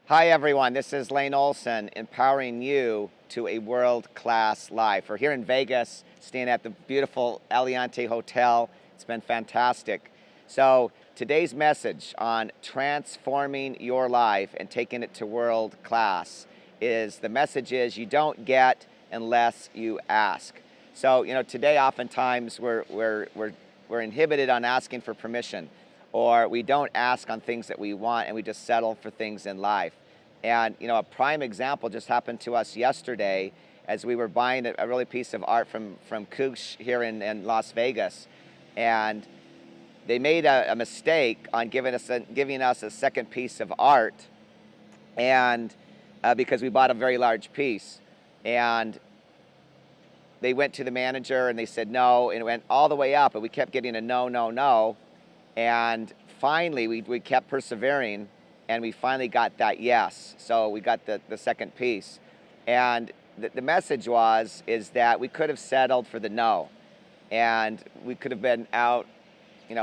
Hi everyone, this is Lane Olsen, empowering you to a world-class life. We're here in Vegas, staying at the beautiful Aliante Hotel. It's been fantastic. So today's message on transforming your life and taking it to world class is the message is you don't get unless you ask. So today oftentimes we're inhibited on asking for permission, or we don't ask on things that we want and we just settle for things in life. And a prime example just happened to us yesterday as we were buying a really piece of art from Koosh here in Las Vegas. And they made a mistake on giving us a second piece of art, and because we bought a very large piece. And they went to the manager and they said no, and it went all the way up, and we kept getting a no, no, no. And finally, we kept persevering, and we finally got that yes. So we got the second piece. And the message is that we could have settled for the no, and we could have been out, a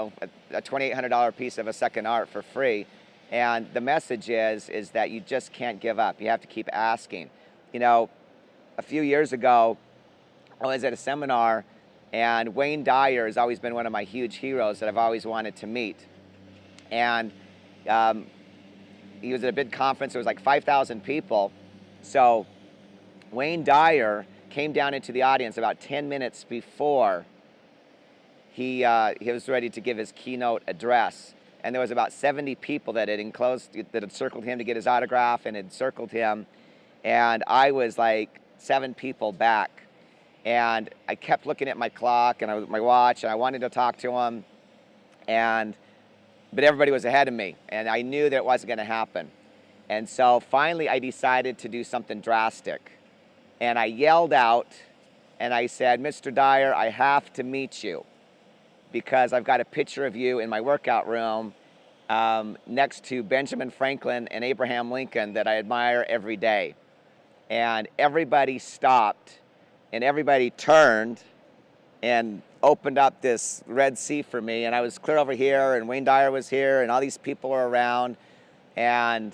$2,800 piece of a second art for free. And the message is that you just can't give up. You have to keep asking. A few years ago, I was at a seminar, and Wayne Dyer has always been one of my huge heroes that I've always wanted to meet. And he was at a big conference. It was like 5,000 people. So Wayne Dyer came down into the audience about 10 minutes before he was ready to give his keynote address. And there was about 70 people that had circled him to get his autograph and had circled him. And I was like 7 people back. And I kept looking at my clock and my watch, and I wanted to talk to him, but everybody was ahead of me, and I knew that it wasn't going to happen. And so finally I decided to do something drastic. And I yelled out, and I said, "Mr. Dyer, I have to meet you, because I've got a picture of you in my workout room next to Benjamin Franklin and Abraham Lincoln that I admire every day." And everybody stopped. And everybody turned and opened up this Red Sea for me. And I was clear over here, and Wayne Dyer was here, and all these people were around. And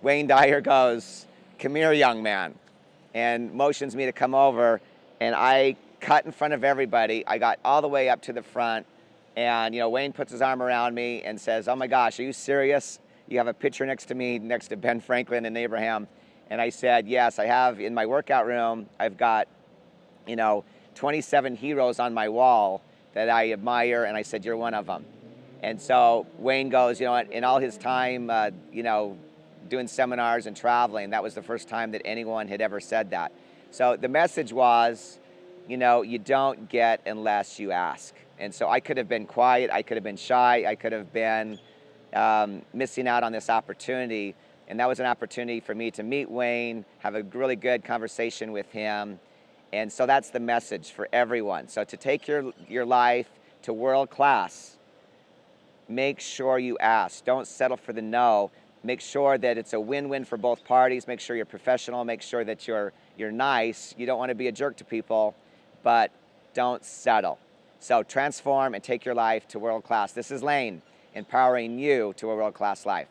Wayne Dyer goes, "Come here, young man," and motions me to come over. And I cut in front of everybody. I got all the way up to the front. And, Wayne puts his arm around me and says, "Oh my gosh, are you serious? You have a picture next to me, next to Ben Franklin and Abraham." And I said, "Yes, I have. In my workout room, I've got 27 heroes on my wall that I admire," and I said, "You're one of them." And so Wayne goes, in all his time, doing seminars and traveling, that was the first time that anyone had ever said that. So the message was, you don't get unless you ask. And so I could have been quiet, I could have been shy, I could have been missing out on this opportunity. And that was an opportunity for me to meet Wayne, have a really good conversation with him. And so that's the message for everyone. So to take your life to world class, make sure you ask. Don't settle for the no. Make sure that it's a win-win for both parties. Make sure you're professional. Make sure that you're nice. You don't want to be a jerk to people, but don't settle. So transform and take your life to world class. This is Lane, empowering you to a world class life.